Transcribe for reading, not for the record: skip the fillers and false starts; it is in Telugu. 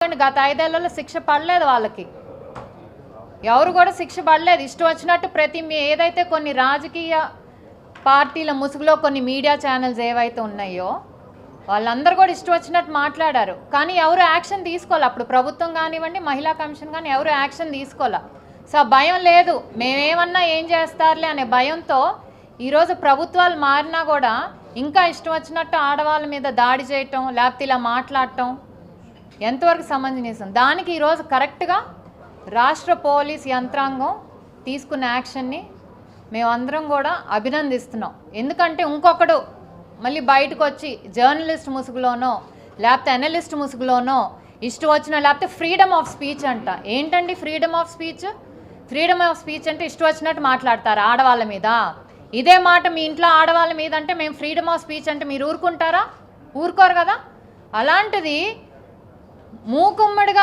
గత 5 ఏళ్లలో శిక్ష పడలేదు వాళ్ళకి, ఎవరు కూడా శిక్ష పడలేదు. ఇష్టం వచ్చినట్టు ఏదైతే కొన్ని రాజకీయ పార్టీల ముసుగులో కొన్ని మీడియా ఛానల్స్ ఏవైతే ఉన్నాయో వాళ్ళందరూ కూడా ఇష్టం వచ్చినట్టు మాట్లాడారు. కానీ ఎవరు యాక్షన్ తీసుకోవాలి. అప్పుడు ప్రభుత్వం కానివ్వండి, మహిళా కమిషన్ కానీ ఎవరు యాక్షన్ తీసుకోవాలి. సో భయం లేదు, మేమేమన్నా ఏం చేస్తారులే అనే భయంతో ఈరోజు ప్రభుత్వాలు మారినా కూడా ఇంకా ఇష్టం వచ్చినట్టు ఆడవాళ్ళ మీద దాడి చేయటం, లేకపోతే ఇలా మాట్లాడటం ఎంతవరకు సమంజసం? దానికి ఈరోజు కరెక్ట్గా రాష్ట్ర పోలీస్ యంత్రాంగం తీసుకున్న యాక్షన్ని మేమందరం కూడా అభినందిస్తున్నాం. ఎందుకంటే ఇంకొకడు మళ్ళీ బయటకు వచ్చి జర్నలిస్ట్ ముసుగులోనో లేకపోతే అనలిస్ట్ ముసుగులోనో ఇష్టం వచ్చిన, లేకపోతే ఫ్రీడమ్ ఆఫ్ స్పీచ్ అంట. ఏంటండి freedom of speech? Freedom of speech అంటే ఇష్టం వచ్చినట్టు మాట్లాడతారు ఆడవాళ్ళ మీద. ఇదే మాట మీ ఇంట్లో ఆడవాళ్ళ మీద అంటే మేము ఫ్రీడమ్ ఆఫ్ స్పీచ్ అంటే మీరు ఊరుకుంటారా? ఊరుకోరు కదా. అలాంటిది మూకుమ్మడిగా